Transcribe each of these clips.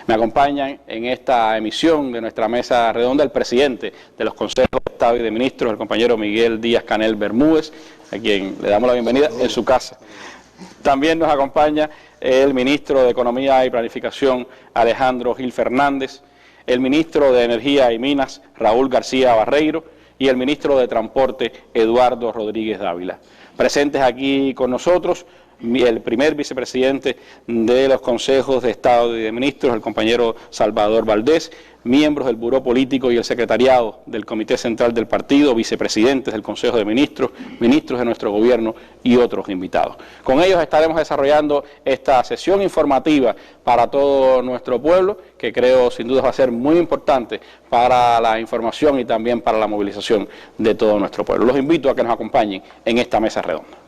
Me acompañan en esta emisión de nuestra mesa redonda el presidente de los Consejos de Estado y de Ministros, el compañero Miguel Díaz-Canel Bermúdez, a quien le damos la bienvenida en su casa. También nos acompaña el ministro de Economía y Planificación, Alejandro Gil Fernández, el ministro de Energía y Minas, Raúl García Barreiro, y el ministro de Transporte, Eduardo Rodríguez Dávila. Presentes aquí con nosotros, el primer vicepresidente de los Consejos de Estado y de Ministros, el compañero Salvador Valdés, miembros del Buró Político y el Secretariado del Comité Central del Partido, vicepresidentes del Consejo de Ministros, ministros de nuestro gobierno y otros invitados. Con ellos estaremos desarrollando esta sesión informativa para todo nuestro pueblo, que creo sin duda va a ser muy importante para la información y también para la movilización de todo nuestro pueblo. Los invito a que nos acompañen en esta mesa redonda.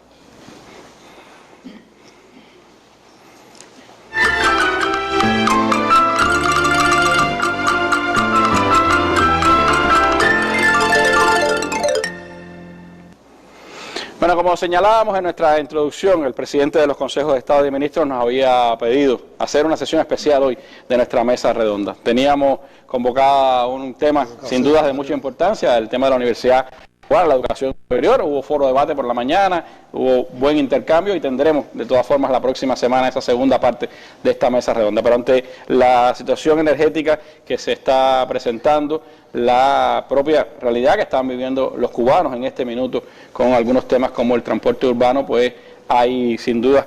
Bueno, como señalábamos en nuestra introducción, el presidente de los Consejos de Estado y Ministros nos había pedido hacer una sesión especial hoy de nuestra mesa redonda. Teníamos convocada un tema sin dudas de mucha importancia, el tema de la universidad, la educación superior. Hubo foro de debate por la mañana, hubo buen intercambio y tendremos de todas formas la próxima semana esa segunda parte de esta mesa redonda. Pero ante la situación energética que se está presentando, la propia realidad que están viviendo los cubanos en este minuto con algunos temas como el transporte urbano, pues hay sin duda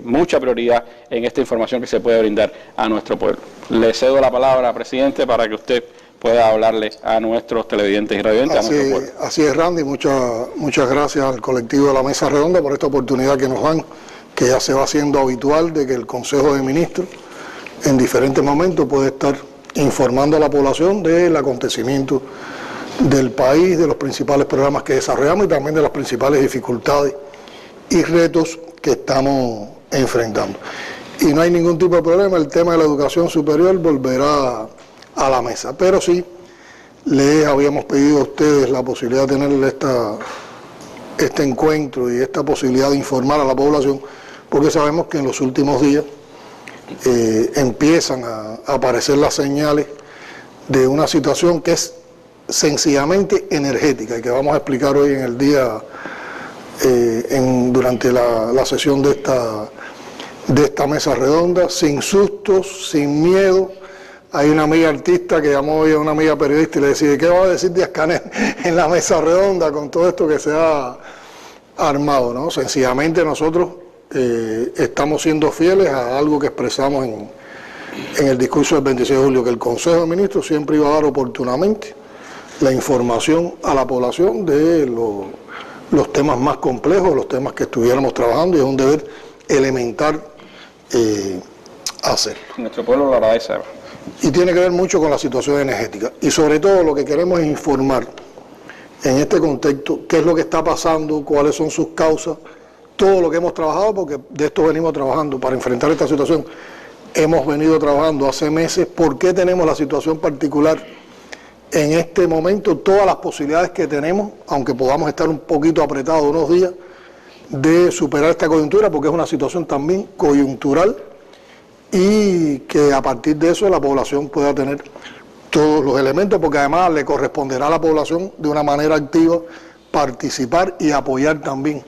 mucha prioridad en esta información que se puede brindar a nuestro pueblo. Le cedo la palabra, presidente, para que usted pueda hablarle a nuestros televidentes y radiovidentes, a nuestro pueblo. Así es, Randy, muchas gracias al colectivo de la Mesa Redonda por esta oportunidad que nos dan, que ya se va haciendo habitual de que el Consejo de Ministros en diferentes momentos puede estar informando a la población del acontecimiento del país, de los principales programas que desarrollamos y también de las principales dificultades y retos que estamos enfrentando. Y no hay ningún tipo de problema, el tema de la educación superior volverá a la mesa, pero sí les habíamos pedido a ustedes la posibilidad de tener este encuentro y esta posibilidad de informar a la población, porque sabemos que en los últimos días empiezan a aparecer las señales de una situación que es sencillamente energética y que vamos a explicar hoy en el día, durante la sesión de esta mesa redonda, sin sustos, sin miedo. Hay una amiga artista que llamó hoy a una amiga periodista y le decía: ¿qué va a decir Díaz-Canel en la mesa redonda con todo esto que se ha armado, ¿no? Sencillamente nosotros estamos siendo fieles a algo que expresamos en el discurso del 26 de julio, que el Consejo de Ministros siempre iba a dar oportunamente la información a la población de los temas más complejos, los temas que estuviéramos trabajando, y es un deber elemental hacer. Nuestro pueblo lo agradece. Y tiene que ver mucho con la situación energética. Y sobre todo lo que queremos es informar en este contexto qué es lo que está pasando, cuáles son sus causas, todo lo que hemos trabajado, porque de esto venimos trabajando para enfrentar esta situación. Hemos venido trabajando hace meses por qué tenemos la situación particular en este momento, todas las posibilidades que tenemos, aunque podamos estar un poquito apretados unos días, de superar esta coyuntura, porque es una situación también coyuntural, y que a partir de eso la población pueda tener todos los elementos, porque además le corresponderá a la población de una manera activa participar y apoyar también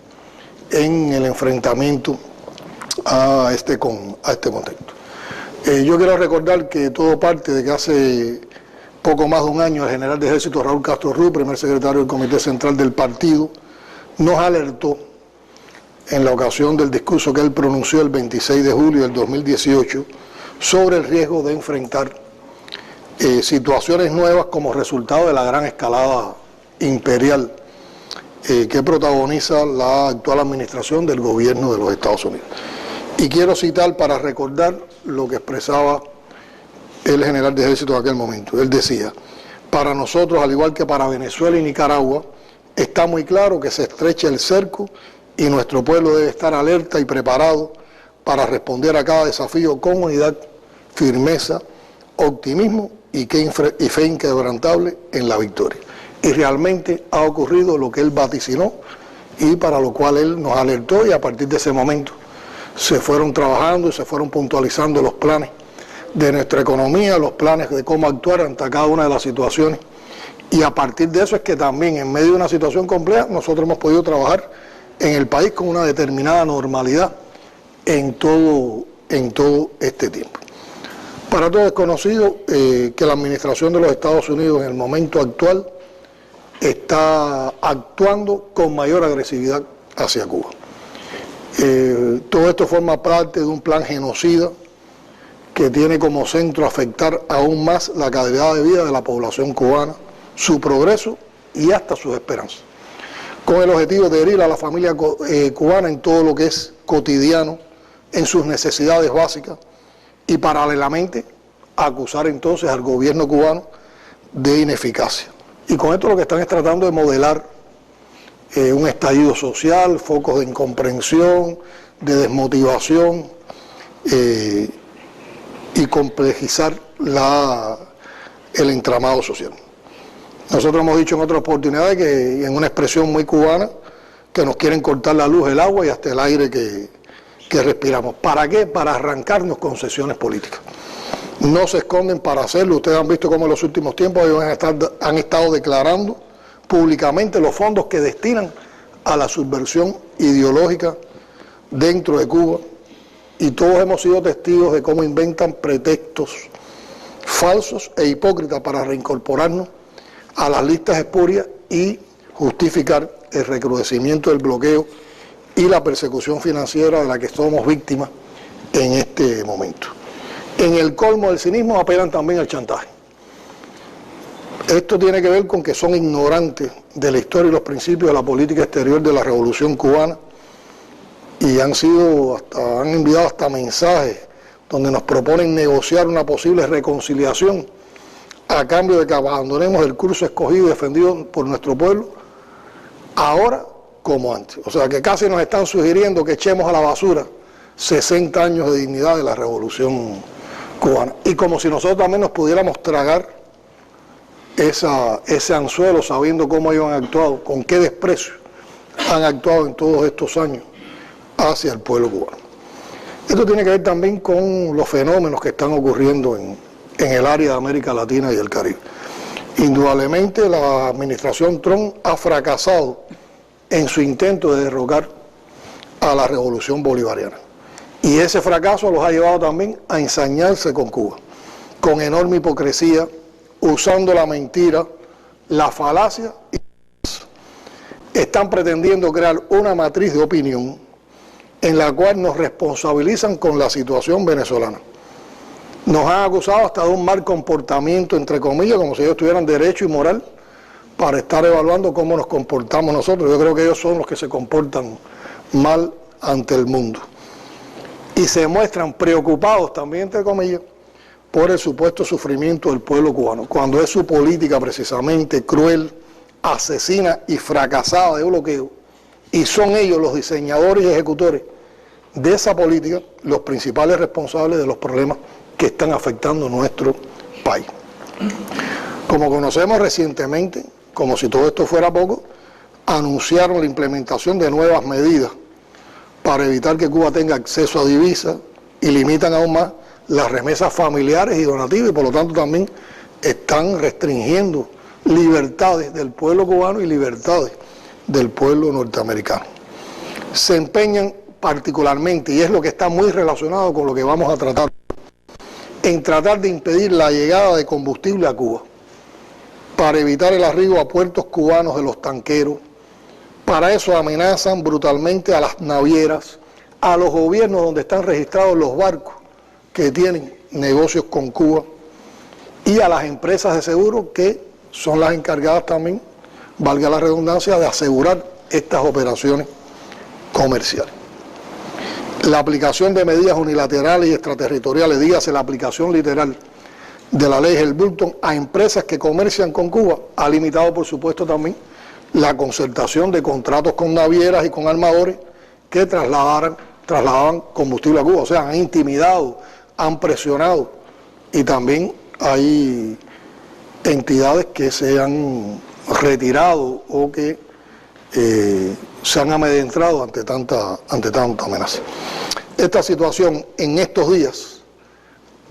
en el enfrentamiento a este contexto. Yo quiero recordar que todo parte de que hace poco más de un año el general de ejército Raúl Castro Ruz, primer secretario del Comité Central del Partido, nos alertó en la ocasión del discurso que él pronunció el 26 de julio del 2018 sobre el riesgo de enfrentar situaciones nuevas como resultado de la gran escalada imperial que protagoniza la actual administración del gobierno de los Estados Unidos. Y quiero citar para recordar lo que expresaba el general de ejército en aquel momento. Él decía: para nosotros, al igual que para Venezuela y Nicaragua, está muy claro que se estrecha el cerco y nuestro pueblo debe estar alerta y preparado para responder a cada desafío con unidad, firmeza, optimismo y fe inquebrantable en la victoria. Y realmente ha ocurrido lo que él vaticinó y para lo cual él nos alertó, y a partir de ese momento se fueron trabajando y se fueron puntualizando los planes de nuestra economía, los planes de cómo actuar ante cada una de las situaciones. Y a partir de eso es que también, en medio de una situación compleja, nosotros hemos podido trabajar en el país con una determinada normalidad en todo este tiempo. Para todos es conocido que la administración de los Estados Unidos en el momento actual está actuando con mayor agresividad hacia Cuba. Todo esto forma parte de un plan genocida que tiene como centro afectar aún más la calidad de vida de la población cubana, su progreso y hasta sus esperanzas, con el objetivo de herir a la familia cubana en todo lo que es cotidiano, en sus necesidades básicas, y paralelamente acusar entonces al gobierno cubano de ineficacia. Y con esto lo que están es tratando de modelar un estallido social, focos de incomprensión, de desmotivación y complejizar el entramado social. Nosotros hemos dicho en otras oportunidades que, en una expresión muy cubana, que nos quieren cortar la luz, el agua y hasta el aire que respiramos. ¿Para qué? Para arrancarnos concesiones políticas. No se esconden para hacerlo. Ustedes han visto cómo en los últimos tiempos ellos han estado declarando públicamente los fondos que destinan a la subversión ideológica dentro de Cuba, y todos hemos sido testigos de cómo inventan pretextos falsos e hipócritas para reincorporarnos a las listas espurias y justificar el recrudecimiento del bloqueo y la persecución financiera de la que somos víctimas en este momento. En el colmo del cinismo apelan también al chantaje. Esto tiene que ver con que son ignorantes de la historia y los principios de la política exterior de la Revolución Cubana, y han enviado hasta mensajes donde nos proponen negociar una posible reconciliación a cambio de que abandonemos el curso escogido y defendido por nuestro pueblo, ahora como antes. O sea que casi nos están sugiriendo que echemos a la basura 60 años de dignidad de la Revolución Cubana. Y como si nosotros también nos pudiéramos tragar ese anzuelo, sabiendo cómo ellos han actuado, con qué desprecio han actuado en todos estos años hacia el pueblo cubano. Esto tiene que ver también con los fenómenos que están ocurriendo en el área de América Latina y el Caribe. Indudablemente la administración Trump ha fracasado en su intento de derrocar a la revolución bolivariana. Y ese fracaso los ha llevado también a ensañarse con Cuba, con enorme hipocresía, usando la mentira, la falacia. Están pretendiendo crear una matriz de opinión en la cual nos responsabilizan con la situación venezolana. Nos han acusado hasta de un mal comportamiento, entre comillas, como si ellos tuvieran derecho y moral para estar evaluando cómo nos comportamos nosotros. Yo creo que ellos son los que se comportan mal ante el mundo. Y se muestran preocupados también, entre comillas, por el supuesto sufrimiento del pueblo cubano, cuando es su política precisamente cruel, asesina y fracasada de bloqueo, y son ellos los diseñadores y ejecutores de esa política los principales responsables de los problemas que están afectando nuestro país. Como conocemos recientemente, como si todo esto fuera poco, anunciaron la implementación de nuevas medidas para evitar que Cuba tenga acceso a divisas y limitan aún más las remesas familiares y donativas, y por lo tanto también están restringiendo libertades del pueblo cubano y libertades del pueblo norteamericano. Se empeñan particularmente, y es lo que está muy relacionado con lo que vamos a tratar, en tratar de impedir la llegada de combustible a Cuba, para evitar el arribo a puertos cubanos de los tanqueros. Para eso amenazan brutalmente a las navieras, a los gobiernos donde están registrados los barcos que tienen negocios con Cuba, y a las empresas de seguro que son las encargadas también, valga la redundancia, de asegurar estas operaciones comerciales. La aplicación de medidas unilaterales y extraterritoriales, dígase la aplicación literal de la ley Helms-Burton a empresas que comercian con Cuba, ha limitado por supuesto también la concertación de contratos con navieras y con armadores que trasladaban combustible a Cuba. O sea, han intimidado, han presionado, y también hay entidades que se han retirado o que se han amedrentado ante tanta amenaza. Esta situación en estos días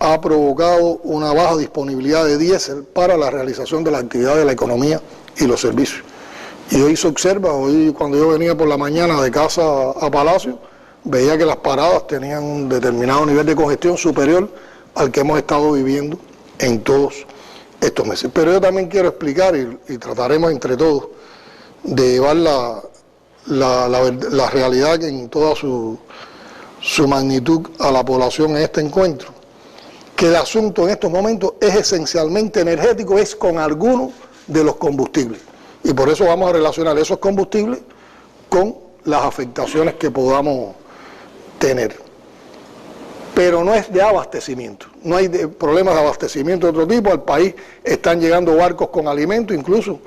ha provocado una baja disponibilidad de diésel para la realización de la actividad de la economía y los servicios. Y hoy se observa, hoy cuando yo venía por la mañana de casa a Palacio, veía que las paradas tenían un determinado nivel de congestión superior al que hemos estado viviendo en todos estos meses. Pero yo también quiero explicar, y trataremos entre todos de llevar la realidad que en toda su magnitud a la población en este encuentro, que el asunto en estos momentos es esencialmente energético, es con algunos de los combustibles. Y por eso vamos a relacionar esos combustibles con las afectaciones que podamos tener. Pero no es de abastecimiento, no hay problemas de abastecimiento de otro tipo. Al país están llegando barcos con alimentos, incluso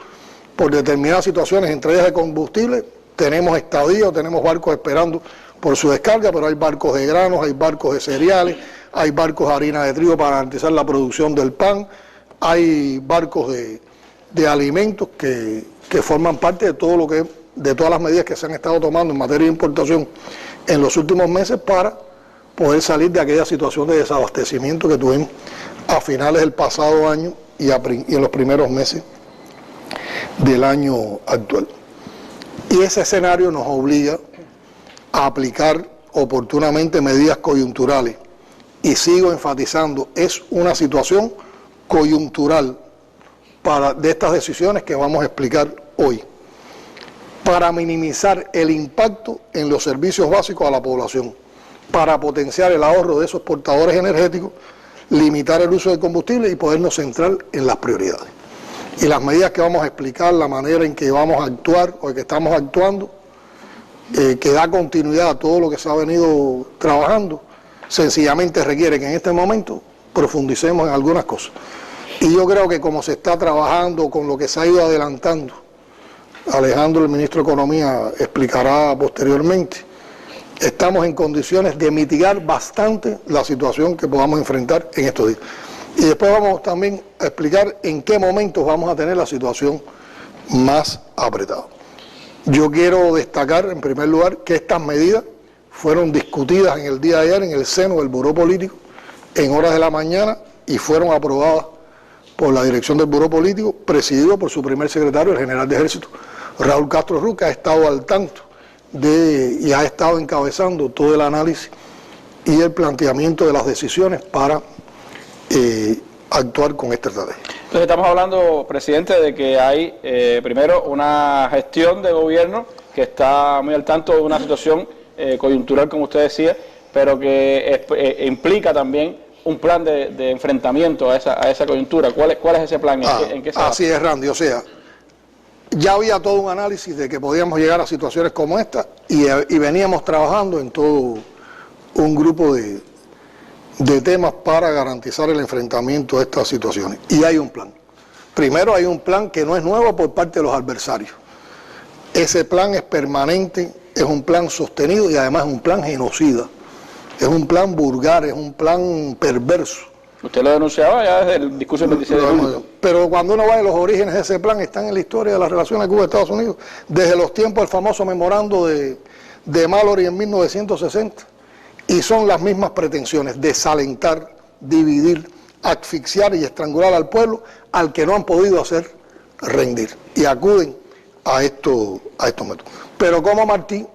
por determinadas situaciones, entre ellas de combustible, tenemos estadías, tenemos barcos esperando por su descarga, pero hay barcos de granos, hay barcos de cereales, hay barcos de harina de trigo para garantizar la producción del pan, hay barcos de alimentos que forman parte de todo lo que, de todas las medidas que se han estado tomando en materia de importación en los últimos meses para poder salir de aquella situación de desabastecimiento que tuvimos a finales del pasado año y en los primeros meses del año actual. Y ese escenario nos obliga a aplicar oportunamente medidas coyunturales. Y sigo enfatizando, es una situación coyuntural de estas decisiones que vamos a explicar hoy, para minimizar el impacto en los servicios básicos a la población, para potenciar el ahorro de esos portadores energéticos, limitar el uso de combustible y podernos centrar en las prioridades. Y las medidas que vamos a explicar, la manera en que vamos a actuar o que estamos actuando, que da continuidad a todo lo que se ha venido trabajando, sencillamente requiere que en este momento profundicemos en algunas cosas. Y yo creo que como se está trabajando, con lo que se ha ido adelantando, Alejandro, el ministro de Economía, explicará posteriormente, estamos en condiciones de mitigar bastante la situación que podamos enfrentar en estos días. Y después vamos también a explicar en qué momentos vamos a tener la situación más apretada. Yo quiero destacar, en primer lugar, que estas medidas fueron discutidas en el día de ayer en el seno del Buró Político en horas de la mañana y fueron aprobadas por la dirección del Buró Político, presidido por su primer secretario, el general de Ejército, Raúl Castro Ruz, que ha estado al tanto y ha estado encabezando todo el análisis y el planteamiento de las decisiones para actuar con esta estrategia. Entonces estamos hablando, presidente, de que hay primero una gestión de gobierno que está muy al tanto de una situación coyuntural, como usted decía, pero que implica también un plan de enfrentamiento a esa coyuntura. ¿Cuál es ese plan? ¿En qué se basa? Así es, Randy. O sea, ya había todo un análisis de que podíamos llegar a situaciones como esta y veníamos trabajando en todo un grupo de temas para garantizar el enfrentamiento a estas situaciones. Y hay un plan. Primero hay un plan que no es nuevo por parte de los adversarios. Ese plan es permanente, es un plan sostenido y además es un plan genocida. Es un plan vulgar, es un plan perverso. Usted lo denunciaba ya desde el discurso del 26 de julio. Pero cuando uno va a los orígenes de ese plan, están en la historia de las relaciones Cuba-Estados Unidos, desde los tiempos del famoso memorando de Mallory en 1960. Y son las mismas pretensiones: desalentar, dividir, asfixiar y estrangular al pueblo, al que no han podido hacer rendir. Y acuden a estos métodos. Pero como Martí,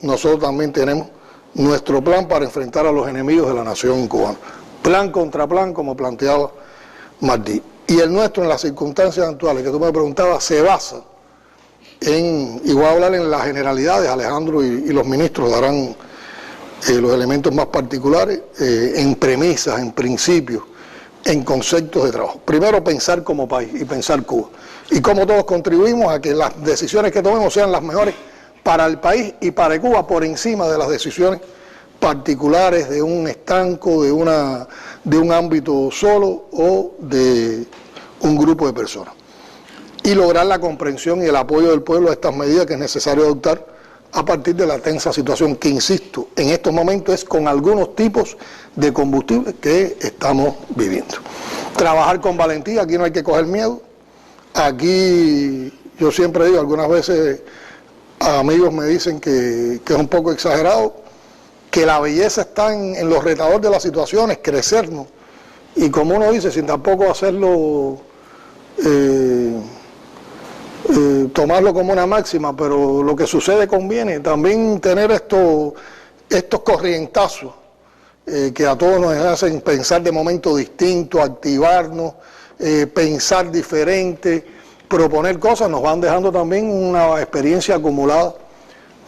nosotros también tenemos nuestro plan para enfrentar a los enemigos de la nación cubana. Plan contra plan, como planteaba Martí. Y el nuestro, en las circunstancias actuales que tú me preguntabas, se basa en, y voy a hablar en las generalidades, Alejandro y los ministros darán los elementos más particulares, en premisas, en principios, en conceptos de trabajo. Primero, pensar como país y pensar Cuba. Y cómo todos contribuimos a que las decisiones que tomemos sean las mejores para el país y para Cuba, por encima de las decisiones particulares de un estanco, de un ámbito solo o de un grupo de personas. Y lograr la comprensión y el apoyo del pueblo a estas medidas que es necesario adoptar a partir de la tensa situación que, insisto, en estos momentos es con algunos tipos de combustible que estamos viviendo. Trabajar con valentía, aquí no hay que coger miedo. Aquí yo siempre digo, algunas veces amigos me dicen que es un poco exagerado, que la belleza está en los retadores de las situaciones, crecernos y como uno dice, sin tampoco hacerlo, tomarlo como una máxima, pero lo que sucede conviene, también tener estos corrientazos que a todos nos hacen pensar de momento distinto, activarnos, pensar diferente, proponer cosas, nos van dejando también una experiencia acumulada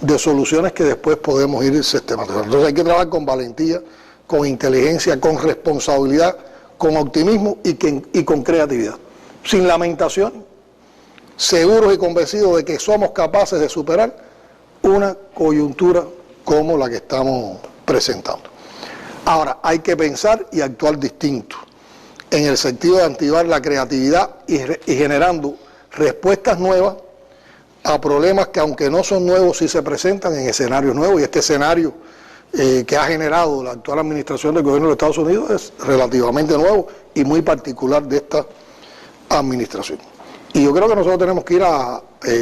de soluciones que después podemos ir sistematizando. Entonces hay que trabajar con valentía, con inteligencia, con responsabilidad, con optimismo y con creatividad, sin lamentación, seguros y convencidos de que somos capaces de superar una coyuntura como la que estamos presentando. Ahora, hay que pensar y actuar distinto, en el sentido de activar la creatividad y generando respuestas nuevas a problemas que, aunque no son nuevos, sí se presentan en escenarios nuevos, y este escenario que ha generado la actual administración del gobierno de los Estados Unidos es relativamente nuevo y muy particular de esta administración. Y yo creo que nosotros tenemos que ir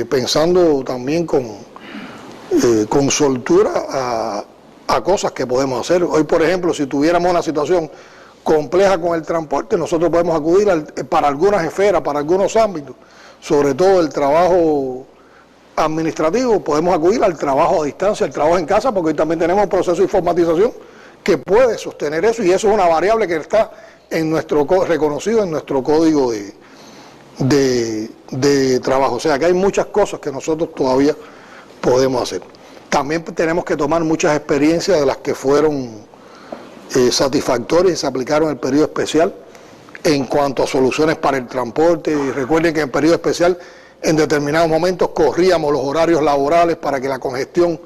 pensando también con soltura a cosas que podemos hacer. Hoy, por ejemplo, si tuviéramos una situación compleja con el transporte, nosotros podemos acudir para algunas esferas, para algunos ámbitos, sobre todo el trabajo administrativo, podemos acudir al trabajo a distancia, al trabajo en casa, porque hoy también tenemos un proceso de informatización que puede sostener eso, y eso es una variable que está reconocido en nuestro código de trabajo. O sea que hay muchas cosas que nosotros todavía podemos hacer. También tenemos que tomar muchas experiencias de las que fueron satisfactorias y se aplicaron en el periodo especial en cuanto a soluciones para el transporte. Y recuerden que en el periodo especial en determinados momentos corríamos los horarios laborales para que la congestión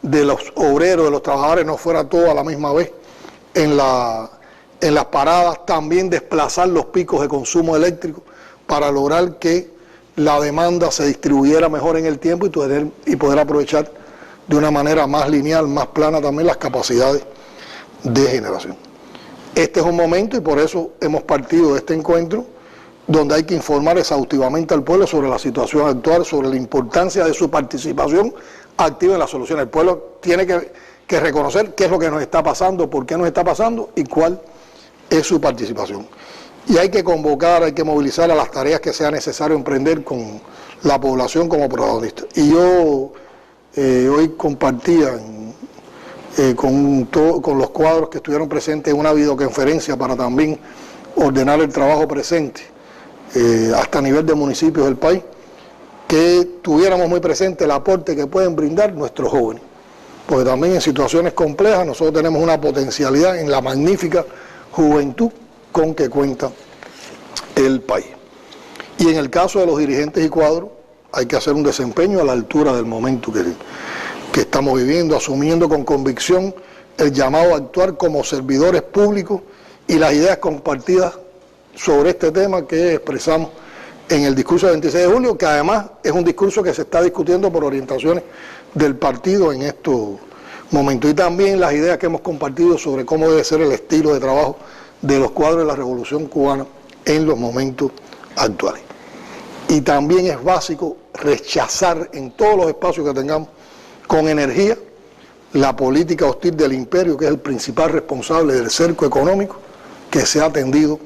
de los obreros, de los trabajadores, no fuera todo a la misma vez en las paradas. También desplazar los picos de consumo eléctrico para lograr que la demanda se distribuyera mejor en el tiempo y poder aprovechar de una manera más lineal, más plana también las capacidades de generación. Este es un momento, y por eso hemos partido de este encuentro, donde hay que informar exhaustivamente al pueblo sobre la situación actual, sobre la importancia de su participación activa en la solución. El pueblo tiene que reconocer qué es lo que nos está pasando, por qué nos está pasando y cuál es su participación. Y hay que convocar, hay que movilizar a las tareas que sea necesario emprender con la población como protagonista. Y yo hoy compartía con los cuadros que estuvieron presentes en una videoconferencia para también ordenar el trabajo presente hasta a nivel de municipios del país, que tuviéramos muy presente el aporte que pueden brindar nuestros jóvenes, porque también en situaciones complejas nosotros tenemos una potencialidad en la magnífica juventud con que cuenta el país. Y en el caso de los dirigentes y cuadros, hay que hacer un desempeño a la altura del momento que estamos viviendo, asumiendo con convicción el llamado a actuar como servidores públicos y las ideas compartidas sobre este tema que expresamos en el discurso del 26 de julio, que además es un discurso que se está discutiendo por orientaciones del partido en estos momentos, y también las ideas que hemos compartido sobre cómo debe ser el estilo de trabajo de los cuadros de la Revolución Cubana en los momentos actuales. Y también es básico rechazar en todos los espacios que tengamos con energía la política hostil del imperio, que es el principal responsable del cerco económico que se ha tendido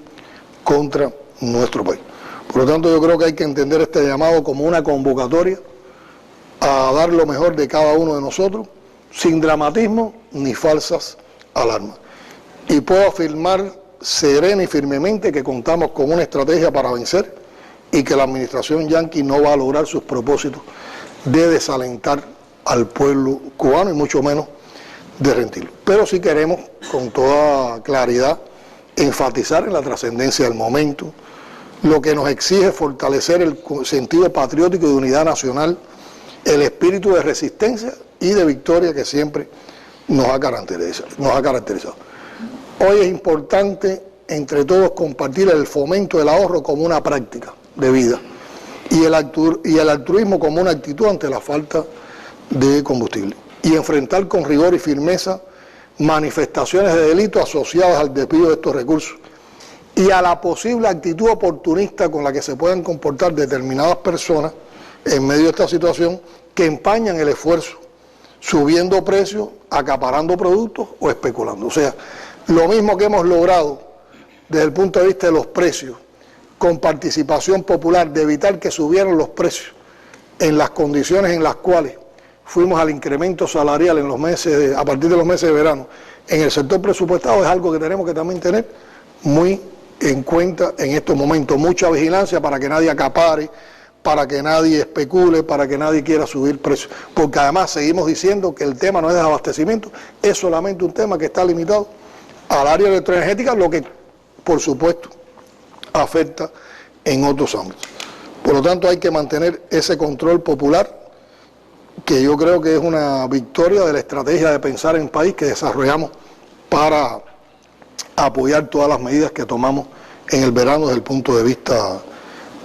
contra nuestro país. Por lo tanto, yo creo que hay que entender este llamado como una convocatoria a dar lo mejor de cada uno de nosotros, sin dramatismo ni falsas alarmas. Y puedo afirmar serena y firmemente que contamos con una estrategia para vencer y que la administración yanqui no va a lograr sus propósitos de desalentar al pueblo cubano y mucho menos de rendirlo. Pero sí queremos con toda claridad enfatizar en la trascendencia del momento, lo que nos exige fortalecer el sentido patriótico y de unidad nacional, el espíritu de resistencia y de victoria que siempre nos ha caracterizado. Hoy es importante entre todos compartir el fomento del ahorro como una práctica de vida y el altruismo como una actitud ante la falta de combustible, y enfrentar con rigor y firmeza manifestaciones de delito asociadas al desvío de estos recursos y a la posible actitud oportunista con la que se puedan comportar determinadas personas en medio de esta situación, que empañan el esfuerzo subiendo precios, acaparando productos o especulando. O sea, lo mismo que hemos logrado desde el punto de vista de los precios, con participación popular, de evitar que subieran los precios en las condiciones en las cuales fuimos al incremento salarial en los meses, a partir de los meses de verano, en el sector presupuestado, es algo que tenemos que también tener muy en cuenta en estos momentos. Mucha vigilancia para que nadie acapare, para que nadie especule, para que nadie quiera subir precios. Porque además seguimos diciendo que el tema no es de abastecimiento, es solamente un tema que está limitado al área electroenergética, lo que por supuesto afecta en otros ámbitos. Por lo tanto hay que mantener ese control popular, que yo creo que es una victoria de la estrategia de pensar en país que desarrollamos para apoyar todas las medidas que tomamos en el verano desde el punto de vista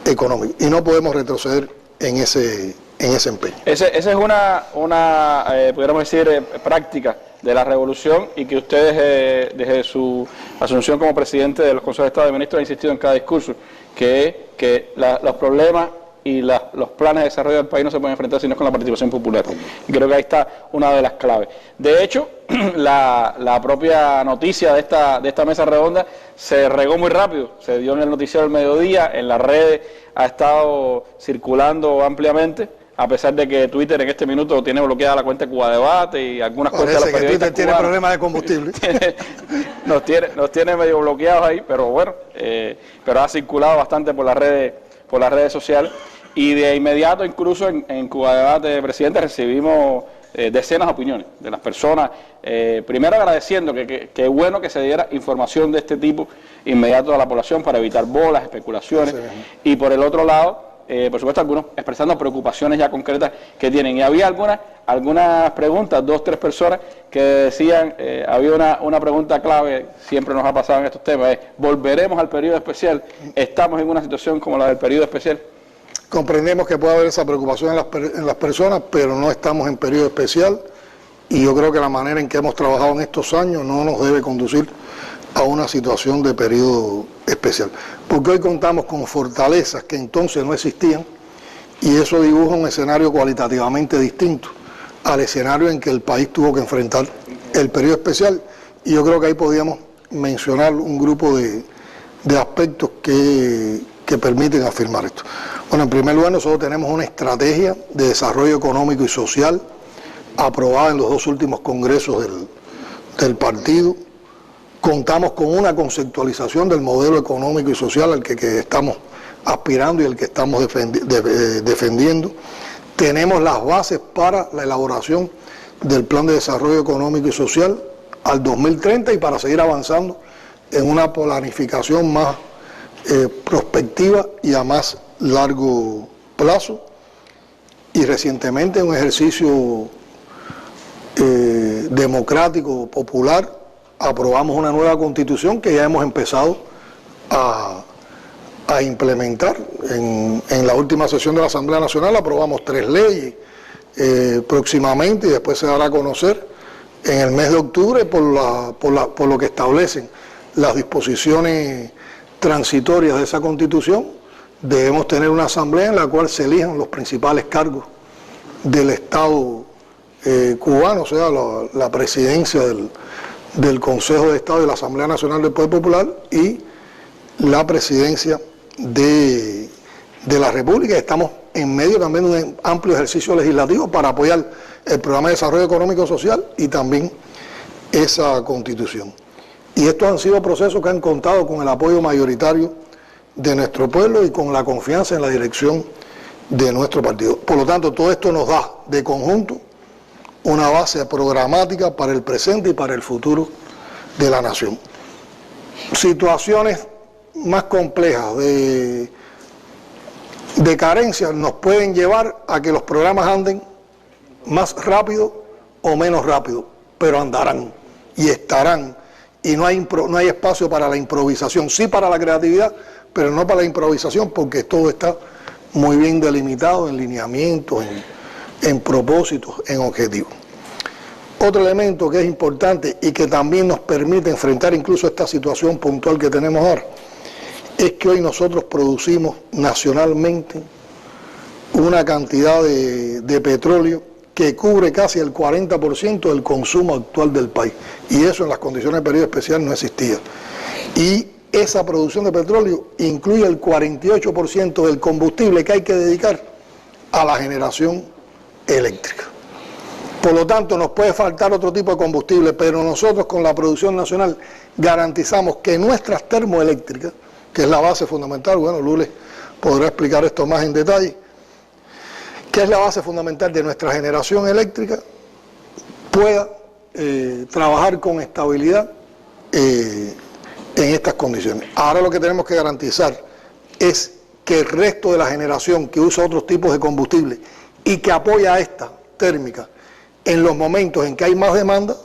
económico. Y no podemos retroceder en ese empeño. Esa es una pudiéramos decir, práctica de la revolución, y que ustedes desde su asunción como presidente de los consejos de Estado de Ministros han insistido en cada discurso, que los problemas y los planes de desarrollo del país no se pueden enfrentar sino con la participación popular. Y creo que ahí está una de las claves. De hecho, la propia noticia de esta mesa redonda se regó muy rápido, se dio en el noticiero del mediodía, en las redes ha estado circulando ampliamente, a pesar de que Twitter en este minuto tiene bloqueada la cuenta de Cuba Debate y algunas cuentas de los periodistas Twitter tiene problemas de combustible. nos tiene medio bloqueados ahí, pero bueno, pero ha circulado bastante por las redes sociales, y de inmediato incluso en Cuba Debate, presidente, recibimos decenas de opiniones de las personas, primero agradeciendo que es bueno que se diera información de este tipo inmediato a la población para evitar bolas, especulaciones, sí. Y por el otro lado, por supuesto algunos expresando preocupaciones ya concretas que tienen, y había algunas preguntas, 2 o 3 personas que decían, había una pregunta clave, siempre nos ha pasado en estos temas, es: ¿volveremos al periodo especial? ¿Estamos en una situación como la del periodo especial? Comprendemos que puede haber esa preocupación en las personas, pero no estamos en periodo especial, y yo creo que la manera en que hemos trabajado en estos años no nos debe conducir a una situación de periodo especial, porque hoy contamos con fortalezas que entonces no existían, y eso dibuja un escenario cualitativamente distinto al escenario en que el país tuvo que enfrentar el periodo especial, y yo creo que ahí podíamos mencionar un grupo de aspectos que permiten afirmar esto. Bueno, en primer lugar, nosotros tenemos una estrategia de desarrollo económico y social aprobada en los 2 últimos congresos del partido. Contamos con una conceptualización del modelo económico y social al que estamos aspirando y el que estamos defendiendo. Tenemos las bases para la elaboración del Plan de Desarrollo Económico y Social al 2030, y para seguir avanzando en una planificación más prospectiva y a más largo plazo. Y recientemente, en un ejercicio democrático, popular, aprobamos una nueva constitución que ya hemos empezado a implementar. En la última sesión de la Asamblea Nacional aprobamos 3 leyes próximamente, y después se dará a conocer en el mes de octubre por lo que establecen las disposiciones transitorias de esa constitución. Debemos tener una asamblea en la cual se elijan los principales cargos del Estado cubano, o sea, la presidencia del Consejo de Estado de la Asamblea Nacional del Poder Popular y la presidencia de la República. Estamos en medio también de un amplio ejercicio legislativo para apoyar el Programa de Desarrollo Económico y Social y también esa Constitución. Y estos han sido procesos que han contado con el apoyo mayoritario de nuestro pueblo y con la confianza en la dirección de nuestro partido. Por lo tanto, todo esto nos da de conjunto una base programática para el presente y para el futuro de la nación. Situaciones más complejas de carencia nos pueden llevar a que los programas anden más rápido o menos rápido, pero andarán y estarán, y no hay espacio para la improvisación, sí para la creatividad, pero no para la improvisación, porque todo está muy bien delimitado en lineamientos, en propósitos, en objetivos. Otro elemento que es importante y que también nos permite enfrentar incluso esta situación puntual que tenemos ahora, es que hoy nosotros producimos nacionalmente una cantidad de petróleo que cubre casi el 40% del consumo actual del país, y eso en las condiciones de periodo especial no existía. Y esa producción de petróleo incluye el 48% del combustible que hay que dedicar a la generación eléctrica. Por lo tanto, nos puede faltar otro tipo de combustible, pero nosotros con la producción nacional garantizamos que nuestras termoeléctricas, que es la base fundamental, bueno, Lourdes podrá explicar esto más en detalle, que es la base fundamental de nuestra generación eléctrica, pueda trabajar con estabilidad en estas condiciones. Ahora lo que tenemos que garantizar es que el resto de la generación que usa otros tipos de combustible y que apoya a esta térmica en los momentos en que hay más demanda,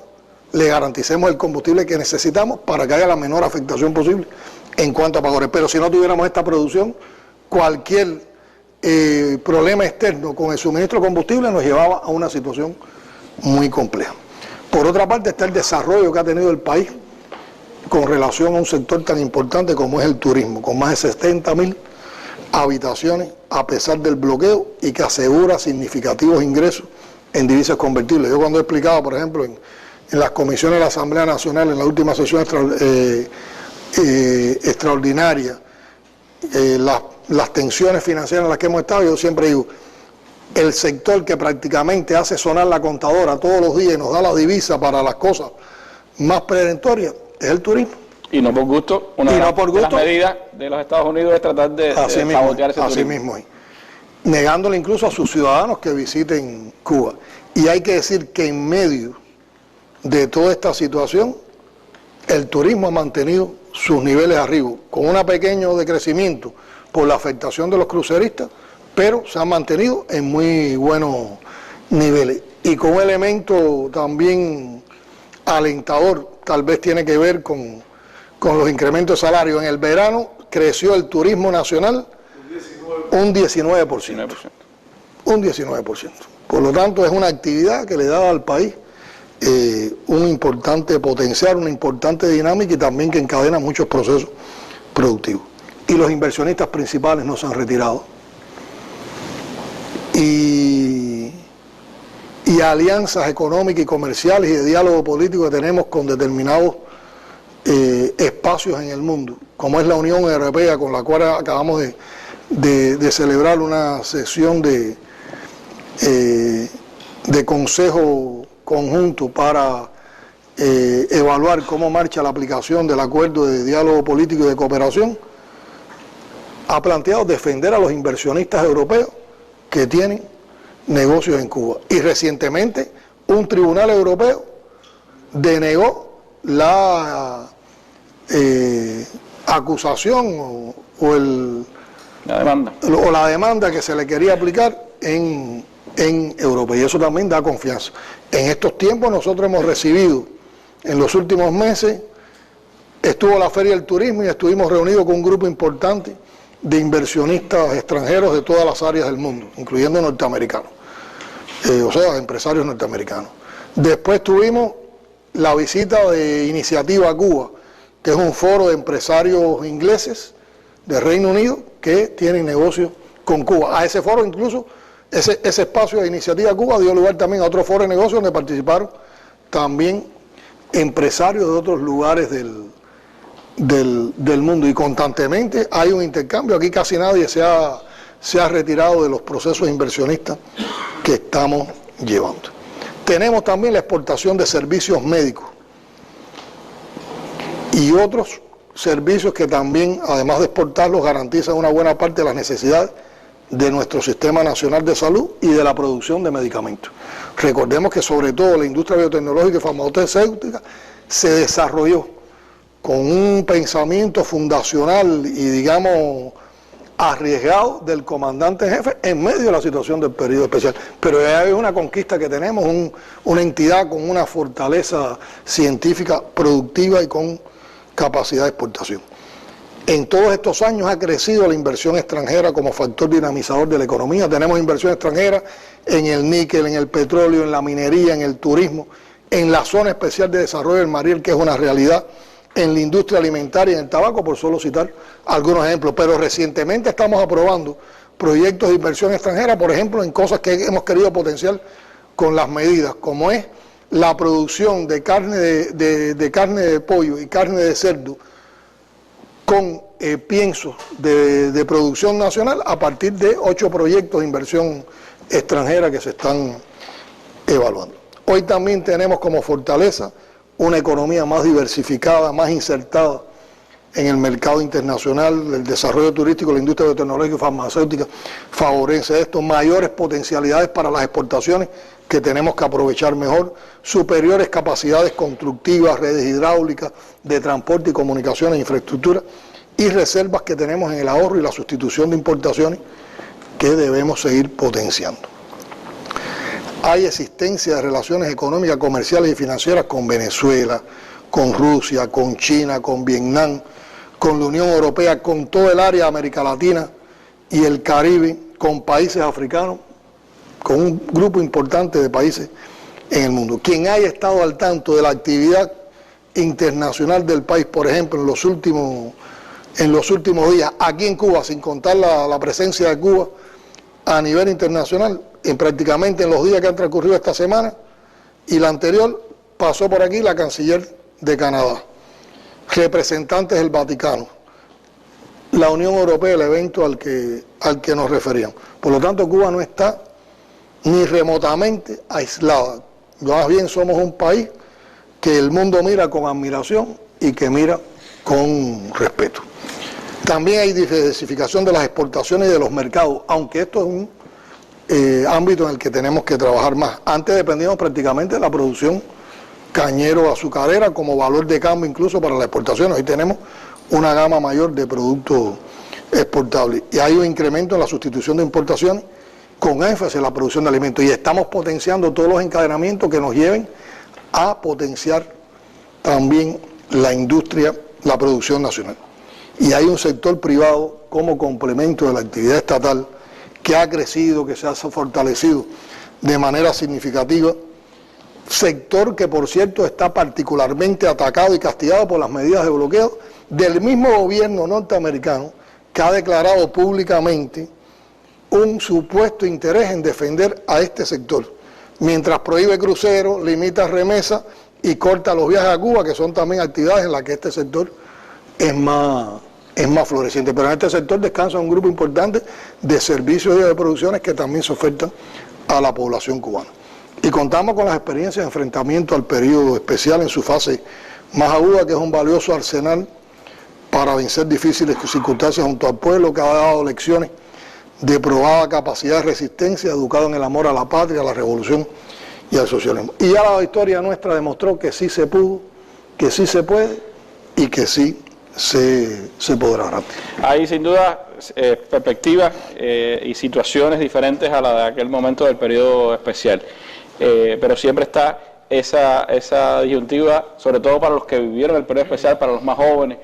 le garanticemos el combustible que necesitamos para que haya la menor afectación posible en cuanto a apagones. Pero si no tuviéramos esta producción, cualquier problema externo con el suministro de combustible nos llevaba a una situación muy compleja. Por otra parte está el desarrollo que ha tenido el país con relación a un sector tan importante como es el turismo, con más de 70.000 habitaciones a pesar del bloqueo y que asegura significativos ingresos en divisas convertibles. Yo cuando he explicado, por ejemplo, en las comisiones de la Asamblea Nacional, en la última sesión extraordinaria, las tensiones financieras en las que hemos estado, yo siempre digo, el sector que prácticamente hace sonar la contadora todos los días y nos da la divisa para las cosas más preventorias, es el turismo. Y no por gusto, una de las medidas de los Estados Unidos es tratar de sabotear ese turismo. Así mismo es. Negándole incluso a sus ciudadanos que visiten Cuba. Y hay que decir que en medio de toda esta situación, el turismo ha mantenido sus niveles arriba, con un pequeño decrecimiento por la afectación de los cruceristas, pero se han mantenido en muy buenos niveles. Y con un elemento también alentador, tal vez tiene que ver con los incrementos de salario. En el verano creció el turismo nacional un 19%. Un 19%. Por lo tanto, es una actividad que le da al país un importante potencial, una importante dinámica y también que encadena muchos procesos productivos. Y los inversionistas principales no se han retirado. Y alianzas económicas y comerciales y de diálogo político que tenemos con determinados espacios en el mundo, como es la Unión Europea, con la cual acabamos de celebrar una sesión de consejo conjunto para evaluar cómo marcha la aplicación del acuerdo de diálogo político y de cooperación, ha planteado defender a los inversionistas europeos que tienen negocios en Cuba. Y recientemente un tribunal europeo denegó la acusación la demanda que se le quería aplicar en Europa, y eso también da confianza. En estos tiempos nosotros hemos recibido, en los últimos meses, estuvo la Feria del Turismo y estuvimos reunidos con un grupo importante de inversionistas extranjeros de todas las áreas del mundo, incluyendo norteamericanos, o sea, empresarios norteamericanos. Después tuvimos la visita de Iniciativa a Cuba, que es un foro de empresarios ingleses de Reino Unido que tienen negocios con Cuba. A ese foro incluso, ese espacio de Iniciativa a Cuba dio lugar también a otro foro de negocios donde participaron también empresarios de otros lugares del mundo, y constantemente hay un intercambio. Aquí casi nadie se ha retirado de los procesos inversionistas que estamos llevando. Tenemos también la exportación de servicios médicos y otros servicios que también, además de exportarlos, garantizan una buena parte de las necesidades de nuestro Sistema Nacional de Salud y de la producción de medicamentos. Recordemos que sobre todo la industria biotecnológica y farmacéutica se desarrolló con un pensamiento fundacional y, digamos, arriesgado del comandante en jefe en medio de la situación del periodo especial. Pero es una conquista que tenemos, una entidad con una fortaleza científica productiva y con capacidad de exportación. En todos estos años ha crecido la inversión extranjera como factor dinamizador de la economía. Tenemos inversión extranjera en el níquel, en el petróleo, en la minería, en el turismo, en la zona especial de desarrollo del Mariel, que es una realidad, en la industria alimentaria y en el tabaco, por solo citar algunos ejemplos. Pero recientemente estamos aprobando proyectos de inversión extranjera, por ejemplo, en cosas que hemos querido potenciar con las medidas, como es la producción de carne de pollo y carne de cerdo con piensos de producción nacional a partir de 8 proyectos de inversión extranjera que se están evaluando. Hoy también tenemos como fortaleza una economía más diversificada, más insertada en el mercado internacional. El desarrollo turístico, la industria biotecnológica y farmacéutica favorece esto, mayores potencialidades para las exportaciones que tenemos que aprovechar mejor, superiores capacidades constructivas, redes hidráulicas, de transporte y comunicaciones, infraestructura, y reservas que tenemos en el ahorro y la sustitución de importaciones que debemos seguir potenciando. Hay existencia de relaciones económicas, comerciales y financieras con Venezuela, con Rusia, con China, con Vietnam, con la Unión Europea, con todo el área de América Latina y el Caribe, con países africanos, con un grupo importante de países en el mundo. Quien haya estado al tanto de la actividad internacional del país, por ejemplo, en los últimos días, aquí en Cuba, sin contar la presencia de Cuba a nivel internacional, prácticamente en los días que han transcurrido esta semana y la anterior, pasó por aquí la canciller de Canadá, representantes del Vaticano, la Unión Europea, el evento al que nos referíamos. Por lo tanto, Cuba no está ni remotamente aislada. Más bien somos un país que el mundo mira con admiración y que mira con respeto. También hay diversificación de las exportaciones y de los mercados, aunque esto es un ámbito en el que tenemos que trabajar más. Antes dependíamos prácticamente de la producción cañero-azucarera como valor de cambio incluso para las exportaciones. Hoy tenemos una gama mayor de productos exportables y hay un incremento en la sustitución de importaciones con énfasis en la producción de alimentos, y estamos potenciando todos los encadenamientos que nos lleven a potenciar también la industria, la producción nacional. Y hay un sector privado como complemento de la actividad estatal que ha crecido, que se ha fortalecido de manera significativa, sector que por cierto está particularmente atacado y castigado por las medidas de bloqueo del mismo gobierno norteamericano, que ha declarado públicamente un supuesto interés en defender a este sector, mientras prohíbe cruceros, limita remesas y corta los viajes a Cuba, que son también actividades en las que este sector es más floreciente. Pero en este sector descansa un grupo importante de servicios y de producciones que también se ofertan a la población cubana. Y contamos con las experiencias de enfrentamiento al periodo especial en su fase más aguda, que es un valioso arsenal para vencer difíciles circunstancias junto al pueblo, que ha dado lecciones de probada capacidad de resistencia, educado en el amor a la patria, a la revolución y al socialismo. Y ya la historia nuestra demostró que sí se pudo, que sí se puede y que sí se podrá. Hay sin duda perspectivas y situaciones diferentes a la de aquel momento del periodo especial, pero siempre está esa disyuntiva, sobre todo para los que vivieron el periodo especial, para los más jóvenes.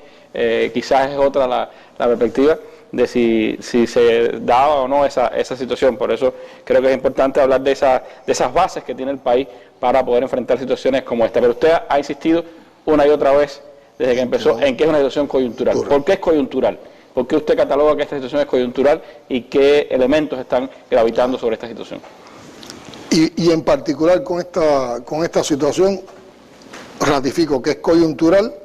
Quizás es otra la perspectiva de si se daba o no esa situación. Por eso creo que es importante hablar de esas bases que tiene el país para poder enfrentar situaciones como esta. Pero usted ha insistido una y otra vez desde que empezó en que es una situación coyuntural. ¿Por qué es coyuntural? ¿Por qué usted cataloga que esta situación es coyuntural y qué elementos están gravitando sobre esta situación? Y en particular con esta situación ratifico que es coyuntural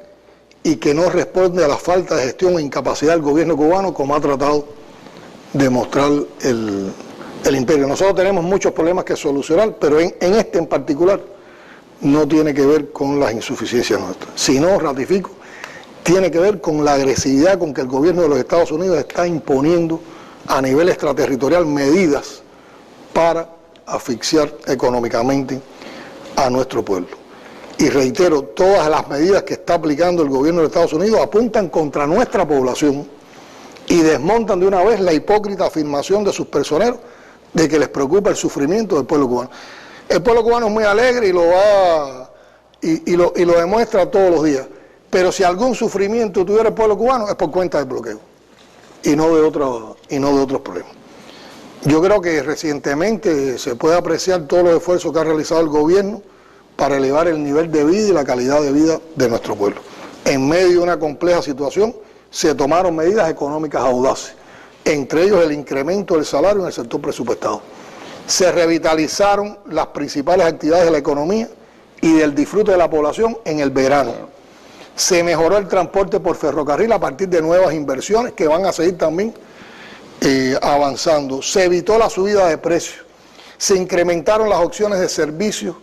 y que no responde a la falta de gestión e incapacidad del gobierno cubano, como ha tratado de mostrar el imperio. Nosotros tenemos muchos problemas que solucionar, pero en este en particular no tiene que ver con las insuficiencias nuestras. Si no, ratifico, tiene que ver con la agresividad con que el gobierno de los Estados Unidos está imponiendo a nivel extraterritorial medidas para asfixiar económicamente a nuestro pueblo. Y reitero, todas las medidas que está aplicando el gobierno de Estados Unidos apuntan contra nuestra población y desmontan de una vez la hipócrita afirmación de sus personeros de que les preocupa el sufrimiento del pueblo cubano. El pueblo cubano es muy alegre y lo demuestra todos los días, pero si algún sufrimiento tuviera el pueblo cubano es por cuenta del bloqueo y no de otros problemas. Yo creo que recientemente se puede apreciar todos los esfuerzos que ha realizado el gobierno para elevar el nivel de vida y la calidad de vida de nuestro pueblo. En medio de una compleja situación se tomaron medidas económicas audaces, entre ellos el incremento del salario en el sector presupuestado. Se revitalizaron las principales actividades de la economía y del disfrute de la población en el verano. Se mejoró el transporte por ferrocarril a partir de nuevas inversiones que van a seguir también avanzando. Se evitó la subida de precios. Se incrementaron las opciones de servicios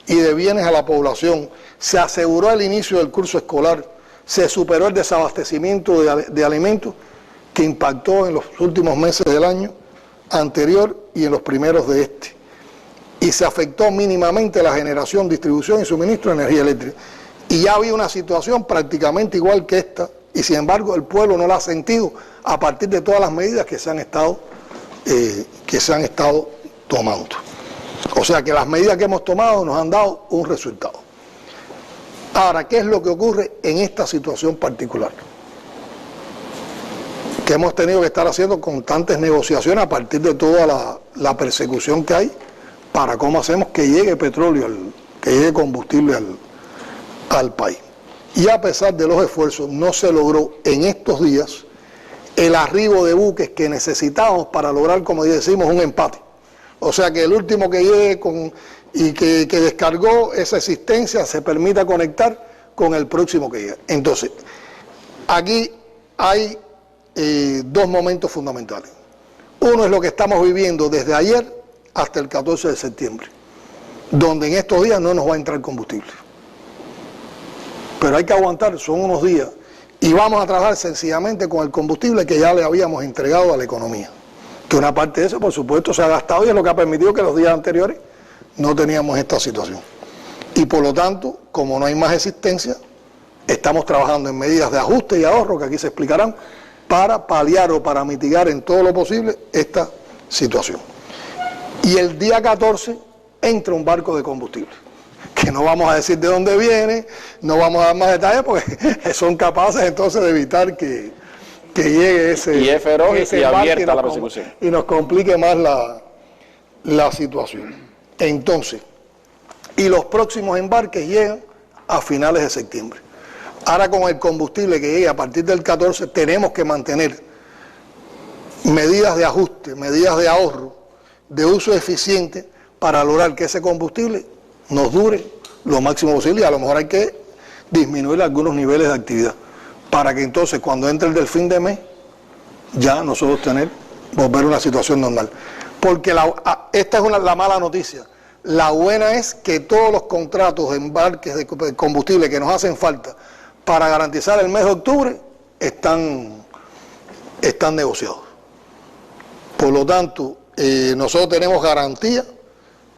y de bienes a la población. Se aseguró el inicio del curso escolar. Se superó el desabastecimiento de alimentos que impactó en los últimos meses del año anterior y en los primeros de este. Y se afectó mínimamente la generación, distribución y suministro de energía eléctrica. Y ya había una situación prácticamente igual que esta, y sin embargo el pueblo no la ha sentido a partir de todas las medidas que se han estado tomando. O sea que las medidas que hemos tomado nos han dado un resultado. Ahora, ¿qué es lo que ocurre en esta situación particular? Que hemos tenido que estar haciendo constantes negociaciones a partir de toda la persecución que hay para cómo hacemos que llegue petróleo, que llegue combustible al país. Y a pesar de los esfuerzos, no se logró en estos días el arribo de buques que necesitábamos para lograr, como decimos, un empate. O sea, que el último que llegue que descargó esa existencia se permita conectar con el próximo que llegue. Entonces, aquí hay dos momentos fundamentales. Uno es lo que estamos viviendo desde ayer hasta el 14 de septiembre, donde en estos días no nos va a entrar combustible. Pero hay que aguantar, son unos días, y vamos a trabajar sencillamente con el combustible que ya le habíamos entregado a la economía. Que una parte de eso, por supuesto, se ha gastado y es lo que ha permitido que los días anteriores no teníamos esta situación. Y por lo tanto, como no hay más existencia, estamos trabajando en medidas de ajuste y ahorro, que aquí se explicarán, para paliar o para mitigar en todo lo posible esta situación. Y el día 14 entra un barco de combustible, que no vamos a decir de dónde viene, no vamos a dar más detalles porque son capaces entonces de evitar que llegue ese... Y es feroz y abierta la persecución. Y nos complique más la situación. Entonces, y los próximos embarques llegan a finales de septiembre. Ahora con el combustible que llegue a partir del 14 tenemos que mantener medidas de ajuste, medidas de ahorro, de uso eficiente para lograr que ese combustible nos dure lo máximo posible y a lo mejor hay que disminuir algunos niveles de actividad para que entonces cuando entre el del fin de mes ya nosotros volver a una situación normal. Porque esta es la mala noticia. La buena es que todos los contratos de embarques de combustible que nos hacen falta para garantizar el mes de octubre están negociados. Por lo tanto, nosotros tenemos garantía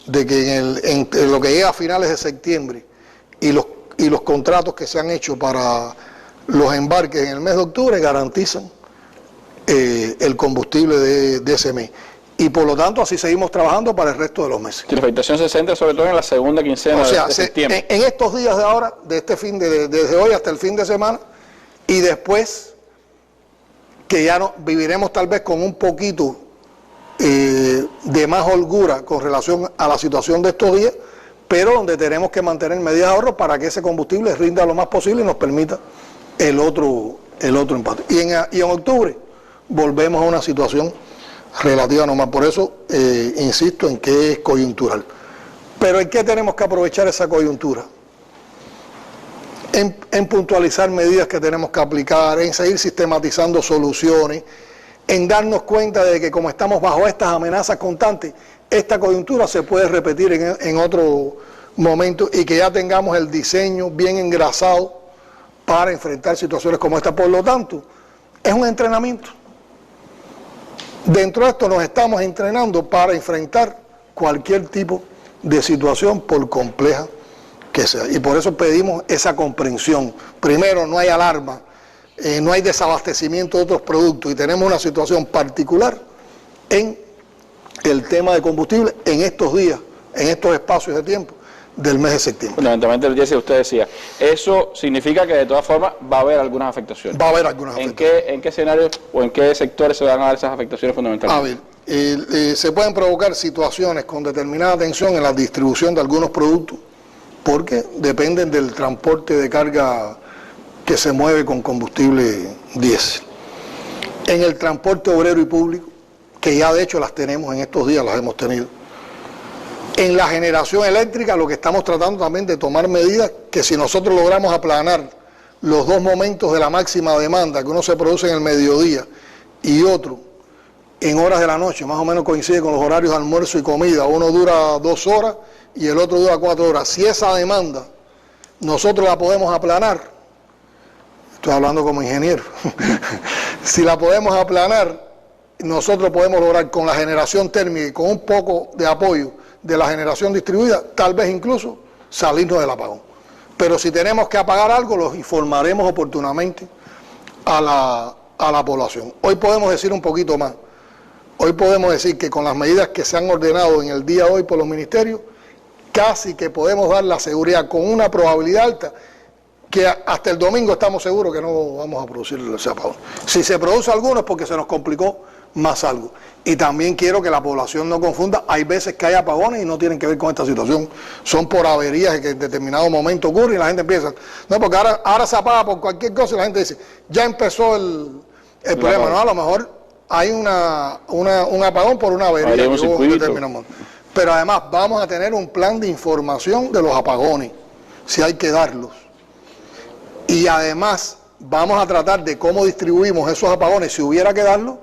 de que en lo que llega a finales de septiembre y los contratos que se han hecho para los embarques en el mes de octubre garantizan el combustible de ese mes. Y por lo tanto así seguimos trabajando para el resto de los meses. La afectación se centra sobre todo en la segunda quincena de septiembre. En estos días de ahora, desde hoy hasta el fin de semana, y después que ya viviremos tal vez con un poquito de más holgura con relación a la situación de estos días, pero donde tenemos que mantener medidas de ahorro para que ese combustible rinda lo más posible y nos permita el otro empate. Y en octubre volvemos a una situación relativa normal. Por eso insisto en que es coyuntural. Pero ¿en qué tenemos que aprovechar esa coyuntura? En puntualizar medidas que tenemos que aplicar, en seguir sistematizando soluciones, en darnos cuenta de que como estamos bajo estas amenazas constantes, esta coyuntura se puede repetir en otro momento y que ya tengamos el diseño bien engrasado para enfrentar situaciones como esta. Por lo tanto, es un entrenamiento. Dentro de esto nos estamos entrenando para enfrentar cualquier tipo de situación, por compleja que sea. Y por eso pedimos esa comprensión. Primero, no hay alarma, no hay desabastecimiento de otros productos y tenemos una situación particular en el tema de combustible en estos días, en estos espacios de tiempo del mes de septiembre. Fundamentalmente el día que usted decía, eso significa que de todas formas va a haber algunas afectaciones. Va a haber algunas afectaciones. ¿En qué escenarios o en qué sectores se van a dar esas afectaciones fundamentalmente? A ver, se pueden provocar situaciones con determinada tensión en la distribución de algunos productos porque dependen del transporte de carga que se mueve con combustible diésel. En el transporte obrero y público, que ya de hecho las tenemos en estos días, las hemos tenido. En la generación eléctrica, lo que estamos tratando también de tomar medidas que si nosotros logramos aplanar los dos momentos de la máxima demanda, que uno se produce en el mediodía y otro en horas de la noche, más o menos coincide con los horarios de almuerzo y comida, uno dura 2 horas y el otro dura 4 horas. Si esa demanda nosotros la podemos aplanar, estoy hablando como ingeniero, si la podemos aplanar, nosotros podemos lograr con la generación térmica y con un poco de apoyo de la generación distribuida, tal vez incluso salirnos del apagón. Pero si tenemos que apagar algo, los informaremos oportunamente a la población. Hoy podemos decir un poquito más. Hoy podemos decir que con las medidas que se han ordenado en el día de hoy por los ministerios, casi que podemos dar la seguridad con una probabilidad alta que hasta el domingo estamos seguros que no vamos a producir ese apagón. Si se produce alguno es porque se nos complicó más algo. Y también quiero que la población no confunda, hay veces que hay apagones y no tienen que ver con esta situación, son por averías que en determinado momento ocurren y la gente empieza, no, porque ahora se apaga por cualquier cosa y la gente dice, ya empezó el problema, no, a lo mejor hay un apagón por una avería que hubo en determinado momento. Pero además vamos a tener un plan de información de los apagones, si hay que darlos. Y además vamos a tratar de cómo distribuimos esos apagones, si hubiera que darlos,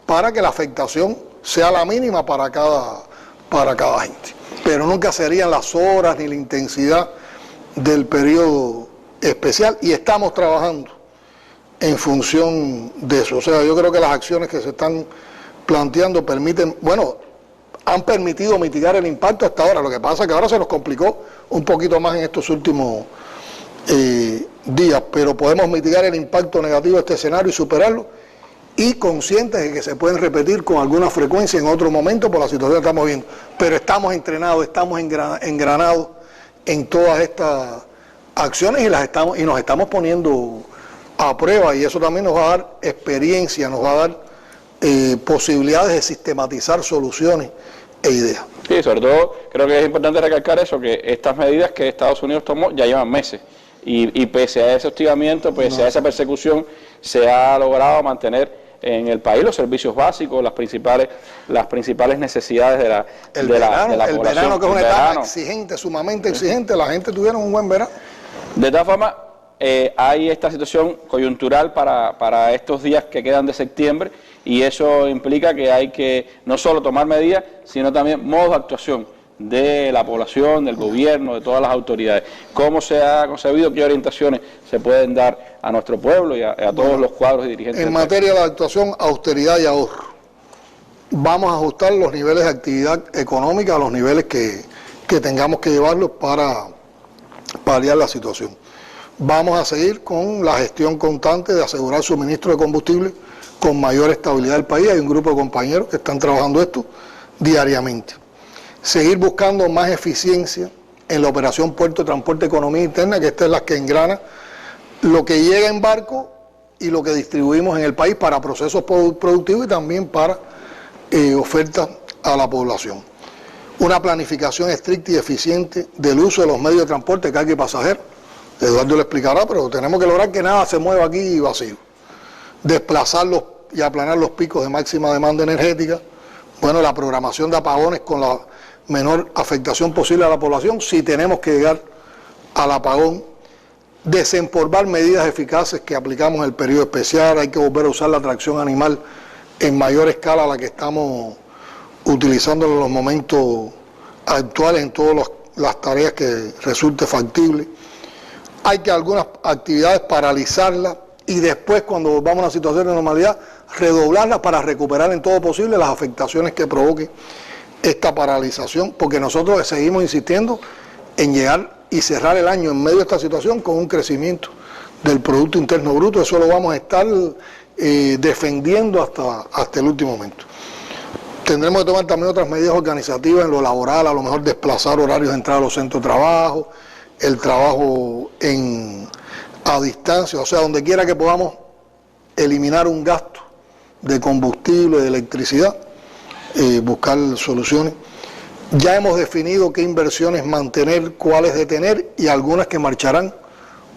para que la afectación sea la mínima para cada gente. Pero nunca serían las horas ni la intensidad del periodo especial y estamos trabajando en función de eso. O sea, yo creo que las acciones que se están planteando permiten, bueno, han permitido mitigar el impacto hasta ahora. Lo que pasa es que ahora se nos complicó un poquito más en estos últimos días, pero podemos mitigar el impacto negativo de este escenario y superarlo, y conscientes de que se pueden repetir con alguna frecuencia en otro momento por la situación que estamos viendo. Pero estamos entrenados, estamos engranados en todas estas acciones y nos estamos poniendo a prueba, y eso también nos va a dar experiencia, nos va a dar posibilidades de sistematizar soluciones e ideas. Sí, sobre todo creo que es importante recalcar eso, que estas medidas que Estados Unidos tomó ya llevan meses. Y pese a ese hostigamiento, pese a esa persecución, se ha logrado mantener en el país los servicios básicos, las principales necesidades de la población. El verano, que es una etapa exigente, sumamente exigente, la gente tuvieron un buen verano. De todas formas, hay esta situación coyuntural para estos días que quedan de septiembre, y eso implica que hay que no solo tomar medidas, sino también modos de actuación de la población, del gobierno, de todas las autoridades. ¿Cómo se ha concebido? ¿Qué orientaciones se pueden dar a nuestro pueblo y a todos los cuadros y dirigentes? En materia de actuación, austeridad y ahorro. Vamos a ajustar los niveles de actividad económica a los niveles que tengamos que llevarlos para paliar la situación. Vamos a seguir con la gestión constante de asegurar suministro de combustible con mayor estabilidad del país. Hay un grupo de compañeros que están trabajando esto diariamente. Seguir buscando más eficiencia en la operación Puerto de Transporte Economía Interna, que esta es la que engrana lo que llega en barco y lo que distribuimos en el país para procesos productivos y también para ofertas a la población. Una planificación estricta y eficiente del uso de los medios de transporte, carga y pasajeros. Eduardo lo explicará, pero tenemos que lograr que nada se mueva aquí vacío. Desplazarlos y aplanar los picos de máxima demanda energética. Bueno, la programación de apagones con la menor afectación posible a la población, si tenemos que llegar al apagón. Desempolvar medidas eficaces que aplicamos en el periodo especial. Hay que volver a usar la tracción animal en mayor escala a la que estamos utilizando en los momentos actuales en todas las tareas que resulte factible. Hay que algunas actividades paralizarlas y después, cuando volvamos a una situación de normalidad, redoblarlas para recuperar en todo posible las afectaciones que provoque esta paralización, porque nosotros seguimos insistiendo en llegar y cerrar el año en medio de esta situación con un crecimiento del Producto Interno Bruto. Eso lo vamos a estar defendiendo hasta el último momento. Tendremos que tomar también otras medidas organizativas en lo laboral, a lo mejor desplazar horarios de entrada a los centros de trabajo, el trabajo a distancia, o sea, donde quiera que podamos eliminar un gasto de combustible, de electricidad, buscar soluciones. Ya hemos definido qué inversiones mantener, cuáles detener y algunas que marcharán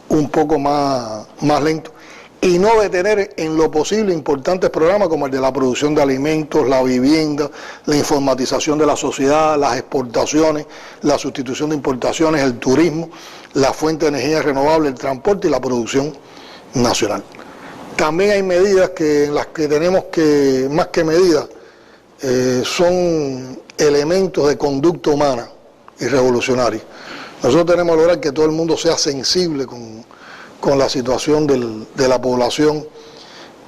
un poco más lento. y no detener en lo posible importantes programas como el de la producción de alimentos, la vivienda, la informatización de la sociedad, las exportaciones, la sustitución de importaciones, el turismo, la fuente de energía renovable, el transporte y la producción nacional. También hay medidas en las que tenemos que, más que medidas, son elementos de conducta humana y revolucionaria. Nosotros tenemos que lograr que todo el mundo sea sensible con la situación de la población.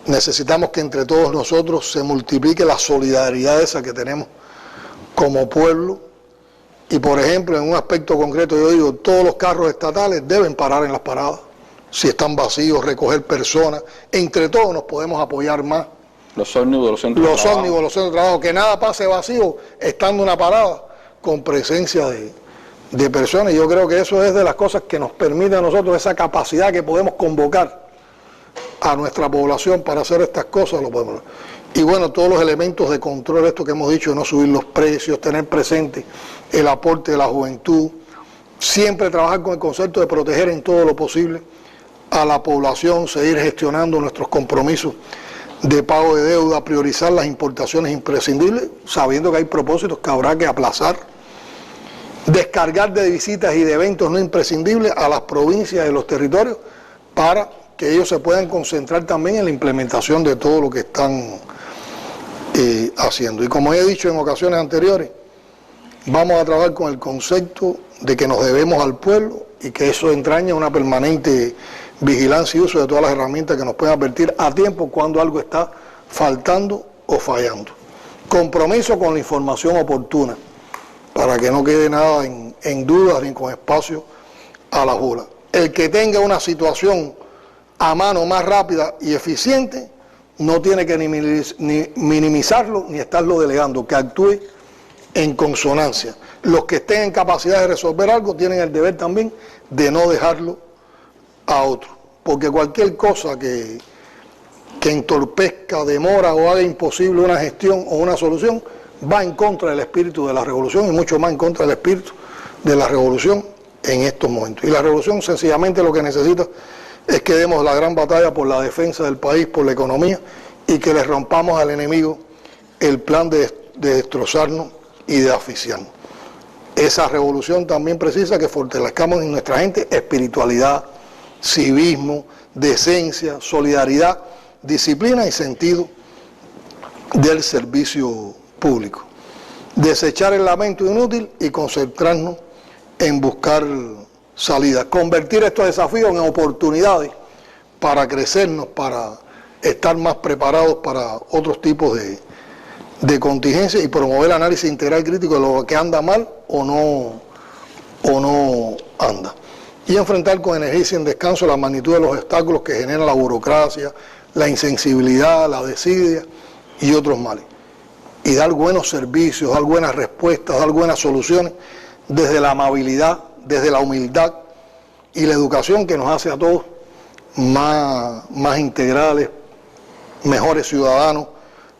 Necesitamos que entre todos nosotros se multiplique la solidaridad esa que tenemos como pueblo. Y por ejemplo, en un aspecto concreto yo digo, todos los carros estatales deben parar en las paradas. Si están vacíos, recoger personas. Entre todos nos podemos apoyar más. Los ómnibus, los centros de trabajo. Los ómnibus, los centros de trabajo. Que nada pase vacío estando una parada con presencia de personas. Yo creo que eso es de las cosas que nos permite a nosotros esa capacidad que podemos convocar a nuestra población para hacer estas cosas, lo podemos. Y bueno, todos los elementos de control, esto que hemos dicho, no subir los precios, tener presente el aporte de la juventud, siempre trabajar con el concepto de proteger en todo lo posible a la población, seguir gestionando nuestros compromisos de pago de deuda, priorizar las importaciones imprescindibles, sabiendo que hay propósitos que habrá que aplazar, descargar de visitas y de eventos no imprescindibles a las provincias y los territorios para que ellos se puedan concentrar también en la implementación de todo lo que están haciendo. Y como he dicho en ocasiones anteriores, vamos a trabajar con el concepto de que nos debemos al pueblo y que eso entraña una permanente vigilancia y uso de todas las herramientas que nos pueden advertir a tiempo cuando algo está faltando o fallando. Compromiso con la información oportuna, para que no quede nada en dudas ni con espacio a la burla. El que tenga una situación a mano más rápida y eficiente no tiene que ni minimizarlo ni estarlo delegando, que actúe en consonancia. Los que estén en capacidad de resolver algo tienen el deber también de no dejarlo a otro, porque cualquier cosa que entorpezca, demora o haga imposible una gestión o una solución va en contra del espíritu de la revolución y mucho más en contra del espíritu de la revolución en estos momentos. Y la revolución sencillamente lo que necesita es que demos la gran batalla por la defensa del país, por la economía, y que le rompamos al enemigo el plan de destrozarnos y de asfixiarnos. Esa revolución también precisa que fortalezcamos en nuestra gente espiritualidad, civismo, decencia, solidaridad, disciplina y sentido del servicio público. Desechar el lamento inútil y concentrarnos en buscar salidas. Convertir estos desafíos en oportunidades para crecernos, para estar más preparados para otros tipos de contingencias y promover el análisis integral crítico de lo que anda mal o no anda. Y enfrentar con energía y sin descanso la magnitud de los obstáculos que generan la burocracia, la insensibilidad, la desidia y otros males. Y dar buenos servicios, dar buenas respuestas, dar buenas soluciones desde la amabilidad, desde la humildad y la educación que nos hace a todos más integrales, mejores ciudadanos,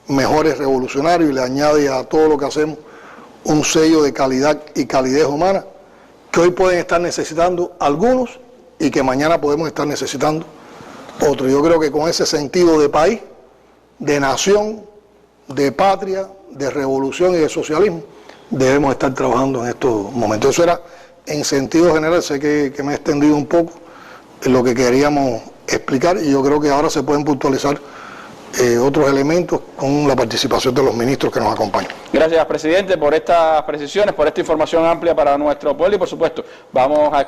mejores revolucionarios, y le añade a todo lo que hacemos un sello de calidad y calidez humana que hoy pueden estar necesitando algunos y que mañana podemos estar necesitando otros. Yo creo que con ese sentido de país, de nación, de patria, de revolución y de socialismo, debemos estar trabajando en estos momentos. Eso era en sentido general. Sé que me he extendido un poco en lo que queríamos explicar y yo creo que ahora se pueden puntualizar otros elementos con la participación de los ministros que nos acompañan. Gracias, presidente, por estas precisiones, por esta información amplia para nuestro pueblo y, por supuesto, vamos a